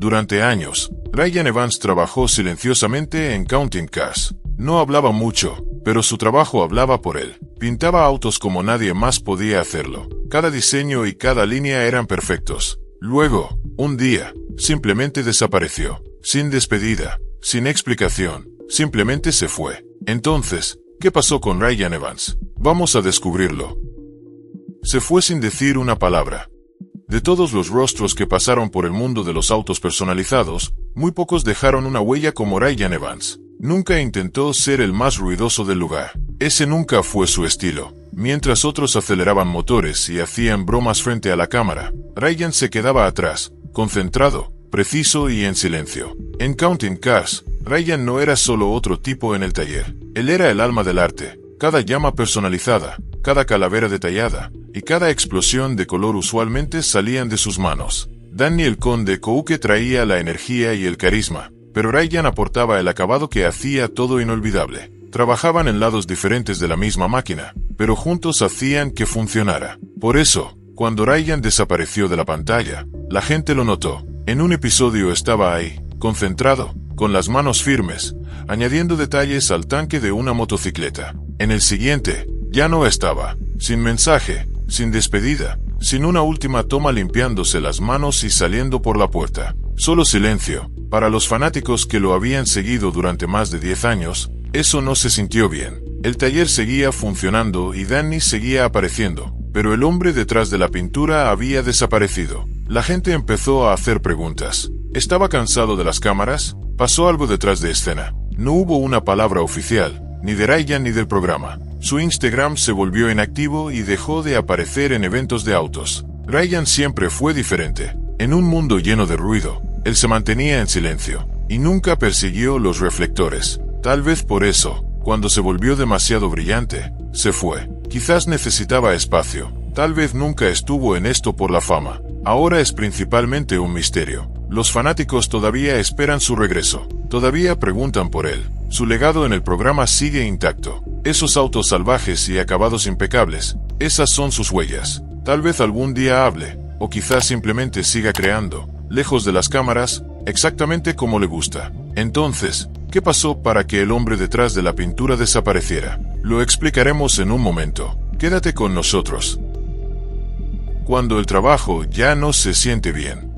Durante años, Ryan Evans trabajó silenciosamente en Counting Cars. No hablaba mucho, pero su trabajo hablaba por él. Pintaba autos como nadie más podía hacerlo. Cada diseño y cada línea eran perfectos. Luego, un día, simplemente desapareció. Sin despedida, sin explicación, simplemente se fue. Entonces, ¿qué pasó con Ryan Evans? Vamos a descubrirlo. Se fue sin decir una palabra. De todos los rostros que pasaron por el mundo de los autos personalizados, muy pocos dejaron una huella como Ryan Evans. Nunca intentó ser el más ruidoso del lugar. Ese nunca fue su estilo. Mientras otros aceleraban motores y hacían bromas frente a la cámara, Ryan se quedaba atrás, concentrado, preciso y en silencio. En Counting Cars, Ryan no era solo otro tipo en el taller. Él era el alma del arte. Cada llama personalizada, cada calavera detallada y cada explosión de color usualmente salían de sus manos. Danny el Conde Kouke traía la energía y el carisma, pero Ryan aportaba el acabado que hacía todo inolvidable. Trabajaban en lados diferentes de la misma máquina, pero juntos hacían que funcionara. Por eso, cuando Ryan desapareció de la pantalla, la gente lo notó. En un episodio estaba ahí, concentrado, con las manos firmes, añadiendo detalles al tanque de una motocicleta. En el siguiente, ya no estaba, sin mensaje, sin despedida, sin una última toma limpiándose las manos y saliendo por la puerta. Solo silencio. Para los fanáticos que lo habían seguido durante más de 10 años, eso no se sintió bien. El taller seguía funcionando y Danny seguía apareciendo, pero el hombre detrás de la pintura había desaparecido. La gente empezó a hacer preguntas. ¿Estaba cansado de las cámaras? ¿Pasó algo detrás de escena? No hubo una palabra oficial, ni de Ryan ni del programa. Su Instagram se volvió inactivo y dejó de aparecer en eventos de autos. Ryan siempre fue diferente. En un mundo lleno de ruido, él se mantenía en silencio, y nunca persiguió los reflectores. Tal vez por eso, cuando se volvió demasiado brillante, se fue. Quizás necesitaba espacio. Tal vez nunca estuvo en esto por la fama. Ahora es principalmente un misterio. Los fanáticos todavía esperan su regreso. Todavía preguntan por él. Su legado en el programa sigue intacto. Esos autos salvajes y acabados impecables, esas son sus huellas. Tal vez algún día hable, o quizás simplemente siga creando, lejos de las cámaras, exactamente como le gusta. Entonces, ¿qué pasó para que el hombre detrás de la pintura desapareciera? Lo explicaremos en un momento. Quédate con nosotros. Cuando el trabajo ya no se siente bien.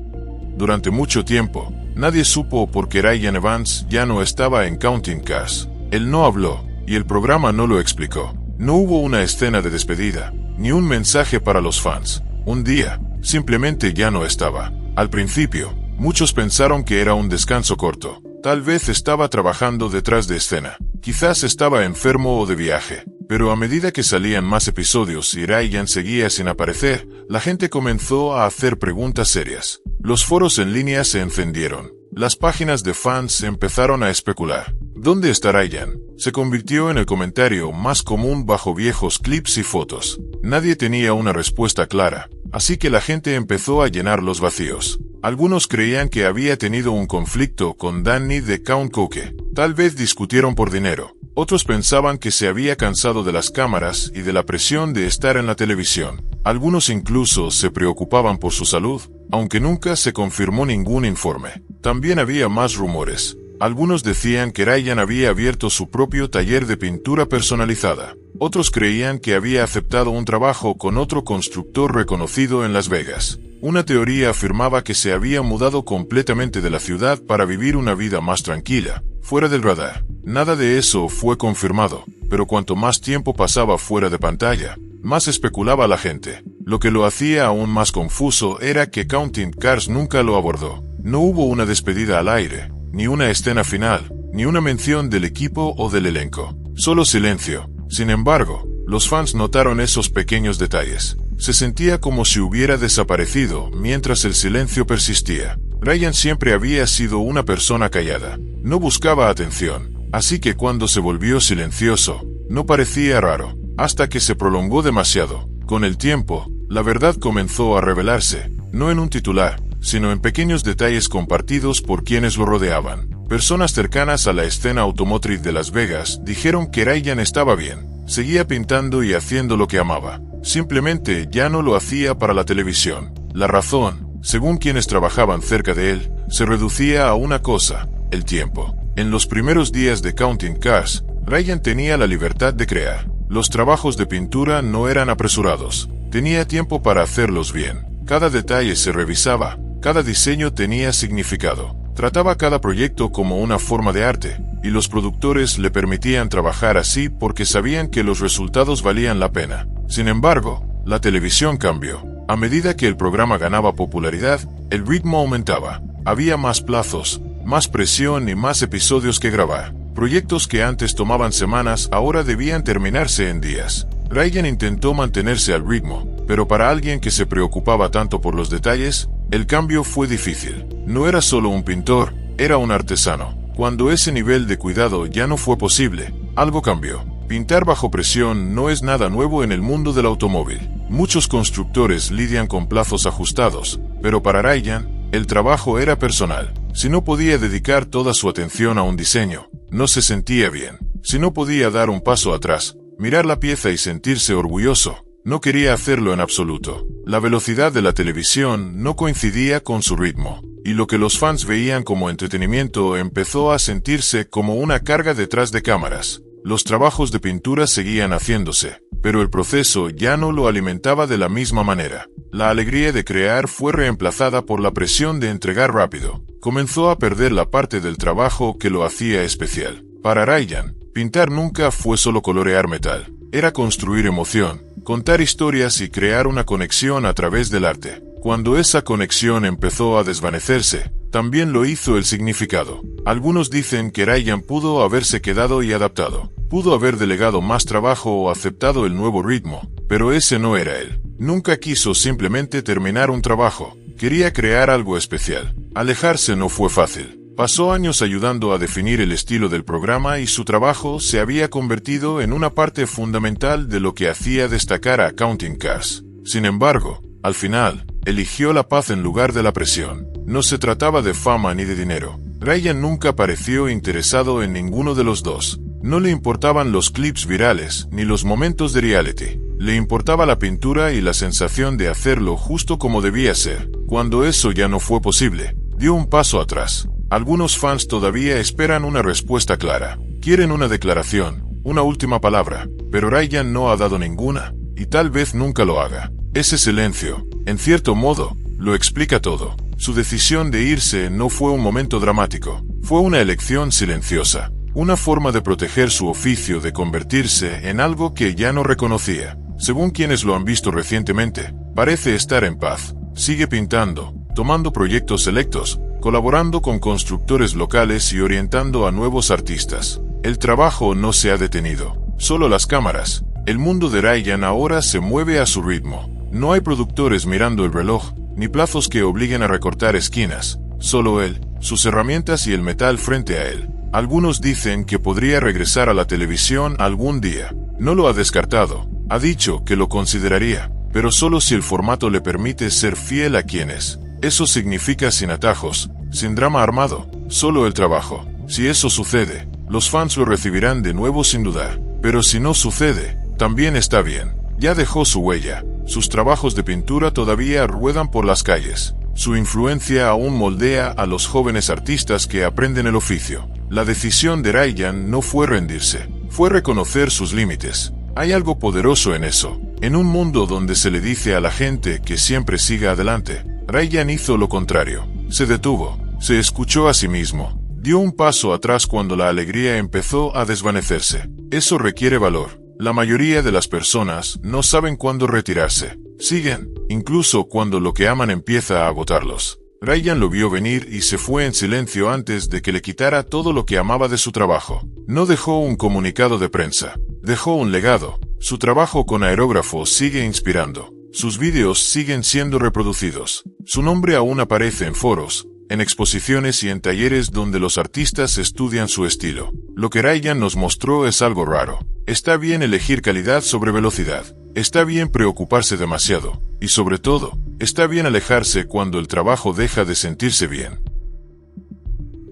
Durante mucho tiempo, nadie supo por qué Ryan Evans ya no estaba en Counting Cars. Él no habló, y el programa no lo explicó. No hubo una escena de despedida, ni un mensaje para los fans. Un día, simplemente ya no estaba. Al principio, muchos pensaron que era un descanso corto. Tal vez estaba trabajando detrás de escena. Quizás estaba enfermo o de viaje. Pero a medida que salían más episodios y Ryan seguía sin aparecer, la gente comenzó a hacer preguntas serias. Los foros en línea se encendieron. Las páginas de fans empezaron a especular. ¿Dónde está Ryan? Se convirtió en el comentario más común bajo viejos clips y fotos. Nadie tenía una respuesta clara, así que la gente empezó a llenar los vacíos. Algunos creían que había tenido un conflicto con Danny de Count Kouke. Tal vez discutieron por dinero. Otros pensaban que se había cansado de las cámaras y de la presión de estar en la televisión. Algunos incluso se preocupaban por su salud, aunque nunca se confirmó ningún informe. También había más rumores. Algunos decían que Ryan había abierto su propio taller de pintura personalizada. Otros creían que había aceptado un trabajo con otro constructor reconocido en Las Vegas. Una teoría afirmaba que se había mudado completamente de la ciudad para vivir una vida más tranquila, fuera del radar. Nada de eso fue confirmado, pero cuanto más tiempo pasaba fuera de pantalla, más especulaba la gente. Lo que lo hacía aún más confuso era que Counting Cars nunca lo abordó. No hubo una despedida al aire, ni una escena final, ni una mención del equipo o del elenco. Solo silencio. Sin embargo, los fans notaron esos pequeños detalles. Se sentía como si hubiera desaparecido mientras el silencio persistía. Ryan siempre había sido una persona callada. No buscaba atención. Así que cuando se volvió silencioso, no parecía raro, hasta que se prolongó demasiado. Con el tiempo, la verdad comenzó a revelarse, no en un titular, sino en pequeños detalles compartidos por quienes lo rodeaban. Personas cercanas a la escena automotriz de Las Vegas dijeron que Ryan estaba bien, seguía pintando y haciendo lo que amaba. Simplemente ya no lo hacía para la televisión. La razón, Según quienes trabajaban cerca de él, se reducía a una cosa: el tiempo. En los primeros días de Counting Cars, Ryan tenía la libertad de crear. Los trabajos de pintura no eran apresurados. Tenía tiempo para hacerlos bien. Cada detalle se revisaba, cada diseño tenía significado. Trataba cada proyecto como una forma de arte, y los productores le permitían trabajar así porque sabían que los resultados valían la pena. Sin embargo, la televisión cambió. A medida que el programa ganaba popularidad, el ritmo aumentaba. Había más plazos, más presión y más episodios que grabar. Proyectos que antes tomaban semanas ahora debían terminarse en días. Ryan intentó mantenerse al ritmo, pero para alguien que se preocupaba tanto por los detalles, el cambio fue difícil. No era solo un pintor, era un artesano. Cuando ese nivel de cuidado ya no fue posible, algo cambió. Pintar bajo presión no es nada nuevo en el mundo del automóvil. Muchos constructores lidian con plazos ajustados, pero para Ryan, el trabajo era personal. Si no podía dedicar toda su atención a un diseño, no se sentía bien. Si no podía dar un paso atrás, mirar la pieza y sentirse orgulloso, no quería hacerlo en absoluto. La velocidad de la televisión no coincidía con su ritmo, y lo que los fans veían como entretenimiento empezó a sentirse como una carga detrás de cámaras. Los trabajos de pintura seguían haciéndose, pero el proceso ya no lo alimentaba de la misma manera. La alegría de crear fue reemplazada por la presión de entregar rápido. Comenzó a perder la parte del trabajo que lo hacía especial. Para Ryan, pintar nunca fue solo colorear metal. Era construir emoción, contar historias y crear una conexión a través del arte. Cuando esa conexión empezó a desvanecerse, también lo hizo el significado. Algunos dicen que Ryan pudo haberse quedado y adaptado. Pudo haber delegado más trabajo o aceptado el nuevo ritmo, pero ese no era él. Nunca quiso simplemente terminar un trabajo. Quería crear algo especial. Alejarse no fue fácil. Pasó años ayudando a definir el estilo del programa y su trabajo se había convertido en una parte fundamental de lo que hacía destacar a Counting Cars. Sin embargo, al final, eligió la paz en lugar de la presión. No se trataba de fama ni de dinero. Ryan nunca pareció interesado en ninguno de los dos. No le importaban los clips virales ni los momentos de reality. Le importaba la pintura y la sensación de hacerlo justo como debía ser. Cuando eso ya no fue posible, dio un paso atrás. Algunos fans todavía esperan una respuesta clara. Quieren una declaración, una última palabra, pero Ryan no ha dado ninguna, y tal vez nunca lo haga. Ese silencio, en cierto modo, lo explica todo. Su decisión de irse no fue un momento dramático, fue una elección silenciosa. Una forma de proteger su oficio de convertirse en algo que ya no reconocía. Según quienes lo han visto recientemente, parece estar en paz. Sigue pintando, tomando proyectos selectos, colaborando con constructores locales y orientando a nuevos artistas. El trabajo no se ha detenido, solo las cámaras. El mundo de Ryan ahora se mueve a su ritmo. No hay productores mirando el reloj, ni plazos que obliguen a recortar esquinas. Solo él, sus herramientas y el metal frente a él. Algunos dicen que podría regresar a la televisión algún día. No lo ha descartado. Ha dicho que lo consideraría, pero solo si el formato le permite ser fiel a quien es. Eso significa sin atajos, sin drama armado, solo el trabajo. Si eso sucede, los fans lo recibirán de nuevo sin dudar. Pero si no sucede, también está bien. Ya dejó su huella. Sus trabajos de pintura todavía ruedan por las calles. Su influencia aún moldea a los jóvenes artistas que aprenden el oficio. La decisión de Ryan no fue rendirse, fue reconocer sus límites. Hay algo poderoso en eso. En un mundo donde se le dice a la gente que siempre siga adelante, Ryan hizo lo contrario. Se detuvo, se escuchó a sí mismo, dio un paso atrás cuando la alegría empezó a desvanecerse. Eso requiere valor. La mayoría de las personas no saben cuándo retirarse. Siguen, incluso cuando lo que aman empieza a agotarlos. Ryan lo vio venir y se fue en silencio antes de que le quitara todo lo que amaba de su trabajo. No dejó un comunicado de prensa, dejó un legado. Su trabajo con aerógrafo sigue inspirando. Sus vídeos siguen siendo reproducidos. Su nombre aún aparece en foros, en exposiciones y en talleres donde los artistas estudian su estilo. Lo que Ryan nos mostró es algo raro. Está bien elegir calidad sobre velocidad. Está bien preocuparse demasiado. Y sobre todo, está bien alejarse cuando el trabajo deja de sentirse bien.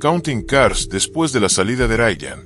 Counting Cars después de la salida de Ryan.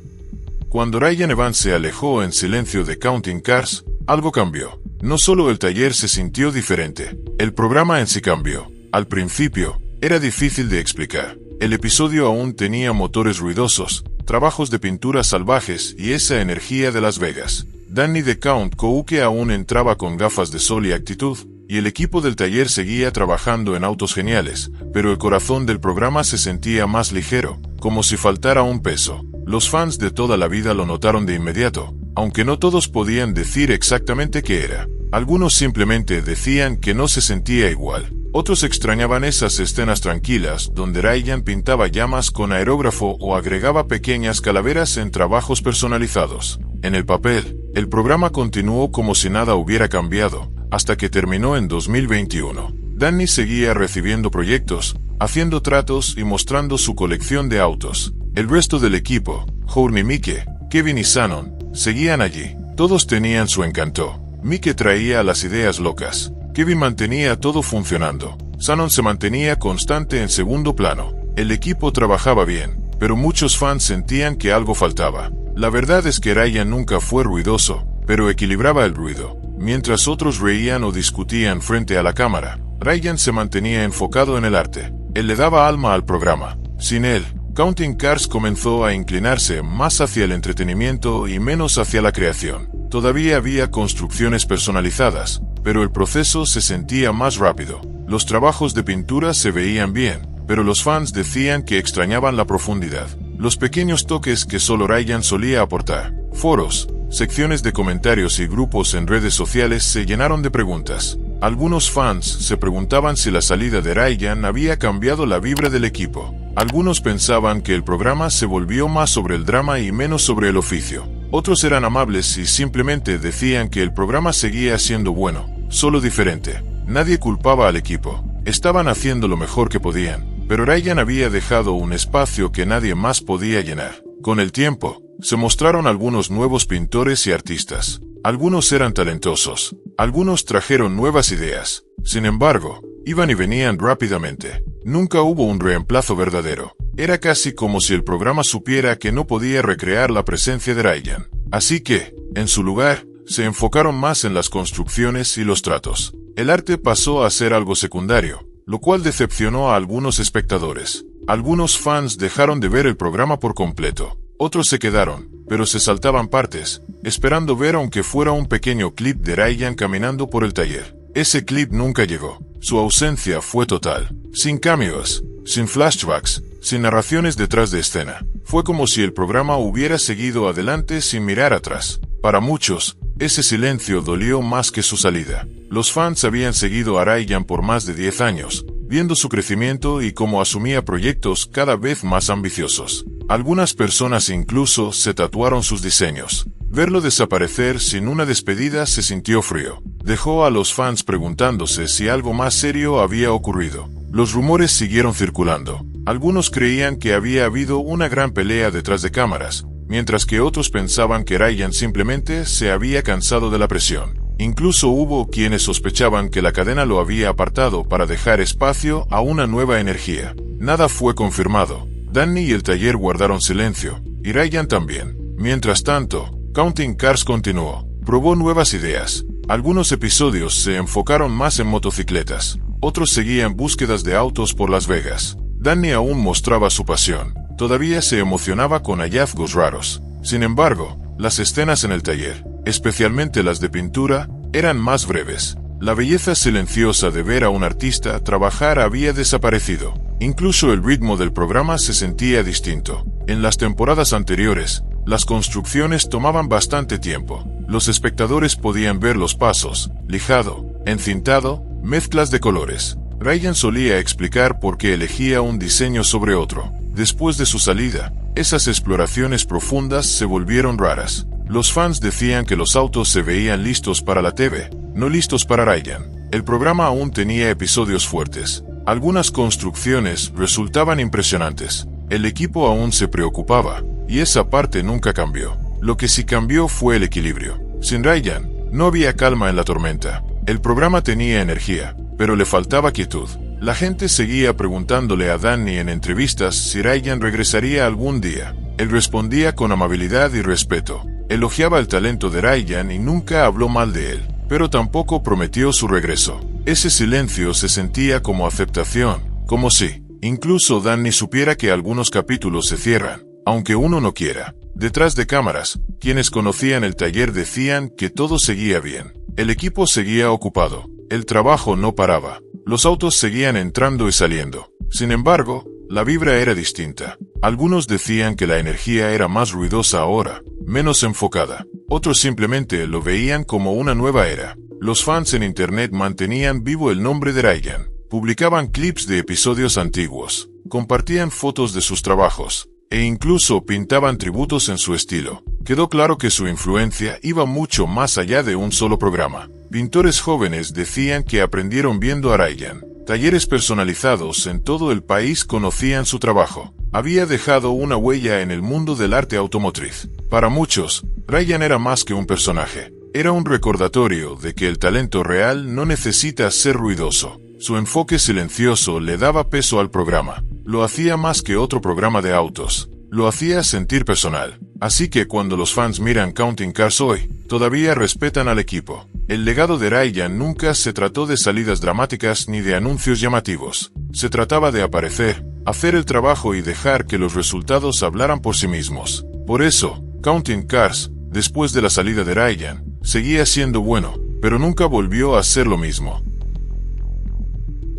Cuando Ryan Evans se alejó en silencio de Counting Cars, algo cambió. No solo el taller se sintió diferente, el programa en sí cambió. Al principio, era difícil de explicar. El episodio aún tenía motores ruidosos, trabajos de pintura salvajes y esa energía de Las Vegas. Danny de Count Kouke aún entraba con gafas de sol y actitud, y el equipo del taller seguía trabajando en autos geniales, pero el corazón del programa se sentía más ligero, como si faltara un peso. Los fans de toda la vida lo notaron de inmediato, aunque no todos podían decir exactamente qué era. Algunos simplemente decían que no se sentía igual. Otros extrañaban esas escenas tranquilas donde Ryan pintaba llamas con aerógrafo o agregaba pequeñas calaveras en trabajos personalizados. En el papel, el programa continuó como si nada hubiera cambiado, hasta que terminó en 2021. Danny seguía recibiendo proyectos, haciendo tratos y mostrando su colección de autos. El resto del equipo, Journey Mike, Kevin y Shannon, seguían allí. Todos tenían su encanto. Mike traía las ideas locas. Kevin mantenía todo funcionando. Shannon se mantenía constante en segundo plano. El equipo trabajaba bien, pero muchos fans sentían que algo faltaba. La verdad es que Ryan nunca fue ruidoso, pero equilibraba el ruido. Mientras otros reían o discutían frente a la cámara, Ryan se mantenía enfocado en el arte. Él le daba alma al programa. Sin él, Counting Cars comenzó a inclinarse más hacia el entretenimiento y menos hacia la creación. Todavía había construcciones personalizadas, pero el proceso se sentía más rápido. Los trabajos de pintura se veían bien, pero los fans decían que extrañaban la profundidad. Los pequeños toques que solo Ryan solía aportar. Foros, secciones de comentarios y grupos en redes sociales se llenaron de preguntas. Algunos fans se preguntaban si la salida de Ryan había cambiado la vibra del equipo. Algunos pensaban que el programa se volvió más sobre el drama y menos sobre el oficio. Otros eran amables y simplemente decían que el programa seguía siendo bueno, solo diferente. Nadie culpaba al equipo. Estaban haciendo lo mejor que podían, pero Ryan había dejado un espacio que nadie más podía llenar. Con el tiempo, se mostraron algunos nuevos pintores y artistas. Algunos eran talentosos. Algunos trajeron nuevas ideas. Sin embargo, iban y venían rápidamente. Nunca hubo un reemplazo verdadero. Era casi como si el programa supiera que no podía recrear la presencia de Ryan. Así que, en su lugar, se enfocaron más en las construcciones y los tratos. El arte pasó a ser algo secundario, lo cual decepcionó a algunos espectadores. Algunos fans dejaron de ver el programa por completo. Otros se quedaron, pero se saltaban partes, esperando ver aunque fuera un pequeño clip de Ryan caminando por el taller. Ese clip nunca llegó. Su ausencia fue total. Sin cameos, sin flashbacks, sin narraciones detrás de escena. Fue como si el programa hubiera seguido adelante sin mirar atrás. Para muchos, ese silencio dolió más que su salida. Los fans habían seguido a Ryan por más de 10 años, viendo su crecimiento y cómo asumía proyectos cada vez más ambiciosos. Algunas personas incluso se tatuaron sus diseños. Verlo desaparecer sin una despedida se sintió frío. Dejó a los fans preguntándose si algo más serio había ocurrido. Los rumores siguieron circulando. Algunos creían que había habido una gran pelea detrás de cámaras, mientras que otros pensaban que Ryan simplemente se había cansado de la presión. Incluso hubo quienes sospechaban que la cadena lo había apartado para dejar espacio a una nueva energía. Nada fue confirmado. Danny y el taller guardaron silencio, y Ryan también. Mientras tanto, Counting Cars continuó. Probó nuevas ideas. Algunos episodios se enfocaron más en motocicletas. Otros seguían búsquedas de autos por Las Vegas. Danny aún mostraba su pasión. Todavía se emocionaba con hallazgos raros. Sin embargo, las escenas en el taller, especialmente las de pintura, eran más breves. La belleza silenciosa de ver a un artista trabajar había desaparecido. Incluso el ritmo del programa se sentía distinto. En las temporadas anteriores, las construcciones tomaban bastante tiempo. Los espectadores podían ver los pasos, lijado, encintado, mezclas de colores. Ryan solía explicar por qué elegía un diseño sobre otro. Después de su salida, esas exploraciones profundas se volvieron raras. Los fans decían que los autos se veían listos para la TV, no listos para Ryan. El programa aún tenía episodios fuertes. Algunas construcciones resultaban impresionantes. El equipo aún se preocupaba, y esa parte nunca cambió. Lo que sí cambió fue el equilibrio. Sin Ryan, no había calma en la tormenta. El programa tenía energía, pero le faltaba quietud. La gente seguía preguntándole a Danny en entrevistas si Ryan regresaría algún día. Él respondía con amabilidad y respeto. Elogiaba el talento de Ryan y nunca habló mal de él, pero tampoco prometió su regreso. Ese silencio se sentía como aceptación, como si, incluso Danny supiera que algunos capítulos se cierran, aunque uno no quiera. Detrás de cámaras, quienes conocían el taller decían que todo seguía bien. El equipo seguía ocupado, el trabajo no paraba, los autos seguían entrando y saliendo. Sin embargo, la vibra era distinta. Algunos decían que la energía era más ruidosa ahora, menos enfocada. Otros simplemente lo veían como una nueva era. Los fans en internet mantenían vivo el nombre de Ryan, publicaban clips de episodios antiguos, compartían fotos de sus trabajos, e incluso pintaban tributos en su estilo. Quedó claro que su influencia iba mucho más allá de un solo programa. Pintores jóvenes decían que aprendieron viendo a Ryan. Talleres personalizados en todo el país conocían su trabajo. Había dejado una huella en el mundo del arte automotriz. Para muchos, Ryan era más que un personaje. Era un recordatorio de que el talento real no necesita ser ruidoso. Su enfoque silencioso le daba peso al programa. Lo hacía más que otro programa de autos. Lo hacía sentir personal. Así que cuando los fans miran Counting Cars hoy, todavía respetan al equipo. El legado de Ryan nunca se trató de salidas dramáticas ni de anuncios llamativos. Se trataba de aparecer, hacer el trabajo y dejar que los resultados hablaran por sí mismos. Por eso, Counting Cars, después de la salida de Ryan, seguía siendo bueno, pero nunca volvió a ser lo mismo.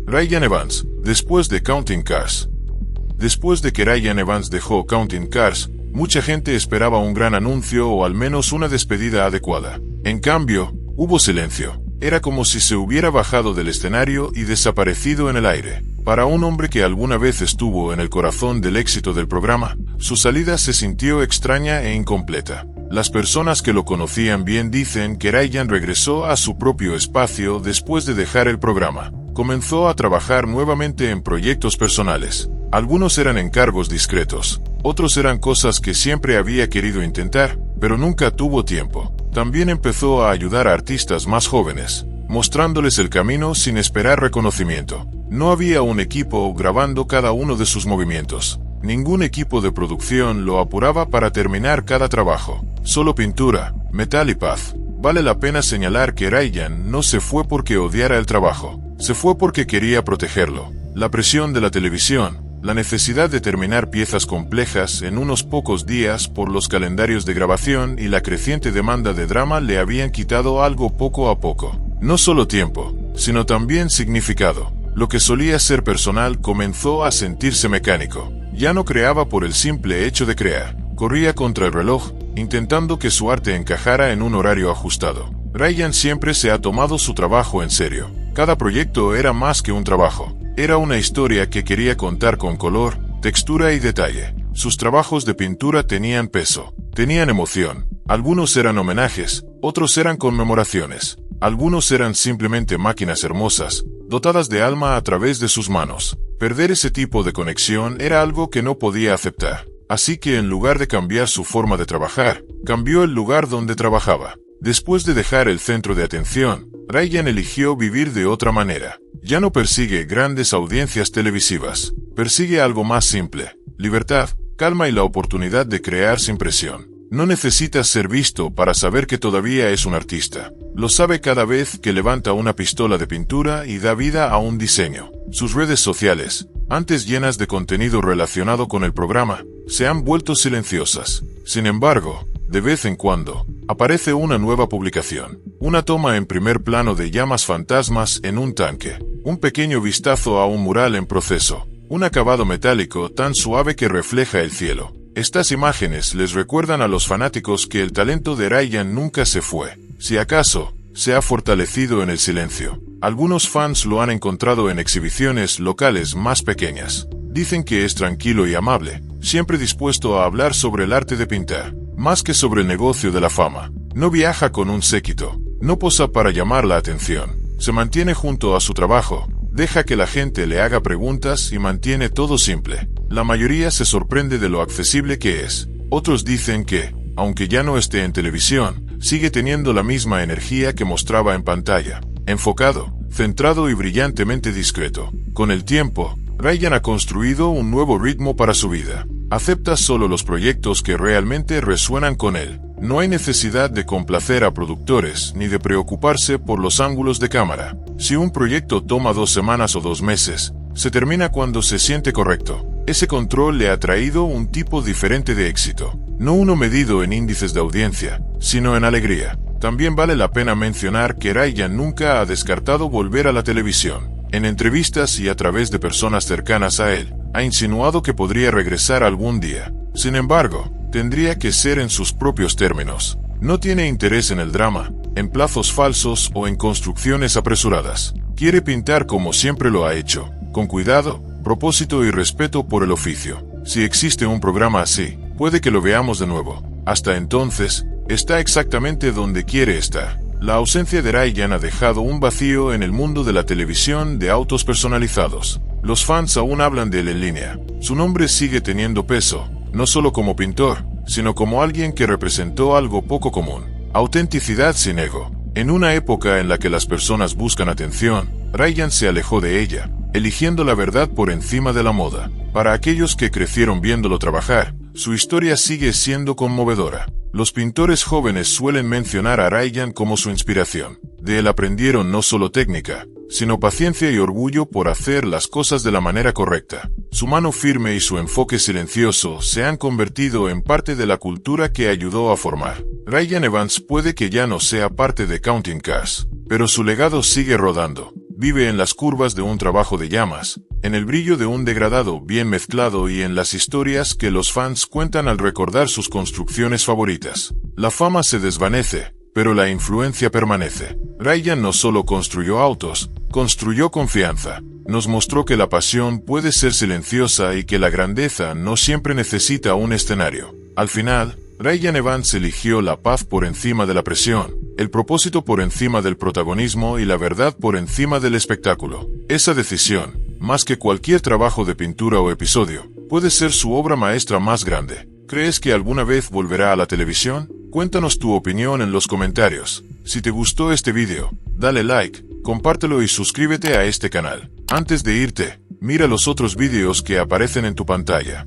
Ryan Evans, después de Counting Cars. Después de que Ryan Evans dejó Counting Cars, mucha gente esperaba un gran anuncio o al menos una despedida adecuada. En cambio, hubo silencio. Era como si se hubiera bajado del escenario y desaparecido en el aire. Para un hombre que alguna vez estuvo en el corazón del éxito del programa, su salida se sintió extraña e incompleta. Las personas que lo conocían bien dicen que Ryan regresó a su propio espacio después de dejar el programa. Comenzó a trabajar nuevamente en proyectos personales. Algunos eran encargos discretos, otros eran cosas que siempre había querido intentar, pero nunca tuvo tiempo. También empezó a ayudar a artistas más jóvenes, mostrándoles el camino sin esperar reconocimiento. No había un equipo grabando cada uno de sus movimientos. Ningún equipo de producción lo apuraba para terminar cada trabajo. Solo pintura, metal y paz. Vale la pena señalar que Ryan no se fue porque odiara el trabajo. Se fue porque quería protegerlo. La presión de la televisión, la necesidad de terminar piezas complejas en unos pocos días por los calendarios de grabación y la creciente demanda de drama le habían quitado algo poco a poco. No solo tiempo, sino también significado. Lo que solía ser personal comenzó a sentirse mecánico. Ya no creaba por el simple hecho de crear. Corría contra el reloj, intentando que su arte encajara en un horario ajustado. Ryan siempre se ha tomado su trabajo en serio. Cada proyecto era más que un trabajo. Era una historia que quería contar con color, textura y detalle. Sus trabajos de pintura tenían peso, tenían emoción. Algunos eran homenajes, otros eran conmemoraciones. Algunos eran simplemente máquinas hermosas, dotadas de alma a través de sus manos. Perder ese tipo de conexión era algo que no podía aceptar. Así que en lugar de cambiar su forma de trabajar, cambió el lugar donde trabajaba. Después de dejar el centro de atención, Ryan eligió vivir de otra manera. Ya no persigue grandes audiencias televisivas. Persigue algo más simple: libertad, calma y la oportunidad de crear sin presión. No necesita ser visto para saber que todavía es un artista. Lo sabe cada vez que levanta una pistola de pintura y da vida a un diseño. Sus redes sociales, antes llenas de contenido relacionado con el programa, se han vuelto silenciosas. Sin embargo, de vez en cuando, aparece una nueva publicación. Una toma en primer plano de llamas fantasmas en un tanque. Un pequeño vistazo a un mural en proceso. Un acabado metálico tan suave que refleja el cielo. Estas imágenes les recuerdan a los fanáticos que el talento de Ryan nunca se fue. Si acaso, se ha fortalecido en el silencio. Algunos fans lo han encontrado en exhibiciones locales más pequeñas. Dicen que es tranquilo y amable, siempre dispuesto a hablar sobre el arte de pintar, más que sobre el negocio de la fama. No viaja con un séquito, no posa para llamar la atención. Se mantiene junto a su trabajo, deja que la gente le haga preguntas y mantiene todo simple. La mayoría se sorprende de lo accesible que es. Otros dicen que, aunque ya no esté en televisión, sigue teniendo la misma energía que mostraba en pantalla. Enfocado, centrado y brillantemente discreto. Con el tiempo, Ryan ha construido un nuevo ritmo para su vida. Acepta solo los proyectos que realmente resuenan con él. No hay necesidad de complacer a productores ni de preocuparse por los ángulos de cámara. Si un proyecto toma 2 semanas o 2 meses, se termina cuando se siente correcto. Ese control le ha traído un tipo diferente de éxito. No uno medido en índices de audiencia, sino en alegría. También vale la pena mencionar que Ryan nunca ha descartado volver a la televisión. En entrevistas y a través de personas cercanas a él, ha insinuado que podría regresar algún día. Sin embargo, tendría que ser en sus propios términos. No tiene interés en el drama, en plazos falsos o en construcciones apresuradas. Quiere pintar como siempre lo ha hecho, con cuidado, propósito y respeto por el oficio. Si existe un programa así, puede que lo veamos de nuevo. Hasta entonces, está exactamente donde quiere estar. La ausencia de Ryan ha dejado un vacío en el mundo de la televisión de autos personalizados. Los fans aún hablan de él en línea. Su nombre sigue teniendo peso, no solo como pintor, sino como alguien que representó algo poco común. Autenticidad sin ego. En una época en la que las personas buscan atención, Ryan se alejó de ella, eligiendo la verdad por encima de la moda. Para aquellos que crecieron viéndolo trabajar, su historia sigue siendo conmovedora. Los pintores jóvenes suelen mencionar a Ryan como su inspiración. De él aprendieron no solo técnica, sino paciencia y orgullo por hacer las cosas de la manera correcta. Su mano firme y su enfoque silencioso se han convertido en parte de la cultura que ayudó a formar. Ryan Evans puede que ya no sea parte de Counting Cars, pero su legado sigue rodando. Vive en las curvas de un trabajo de llamas, en el brillo de un degradado bien mezclado y en las historias que los fans cuentan al recordar sus construcciones favoritas. La fama se desvanece, pero la influencia permanece. Ryan no solo construyó autos, construyó confianza. Nos mostró que la pasión puede ser silenciosa y que la grandeza no siempre necesita un escenario. Al final, Ryan Evans eligió la paz por encima de la presión, el propósito por encima del protagonismo y la verdad por encima del espectáculo. Esa decisión, más que cualquier trabajo de pintura o episodio, puede ser su obra maestra más grande. ¿Crees que alguna vez volverá a la televisión? Cuéntanos tu opinión en los comentarios. Si te gustó este video, dale like, compártelo y suscríbete a este canal. Antes de irte, mira los otros videos que aparecen en tu pantalla.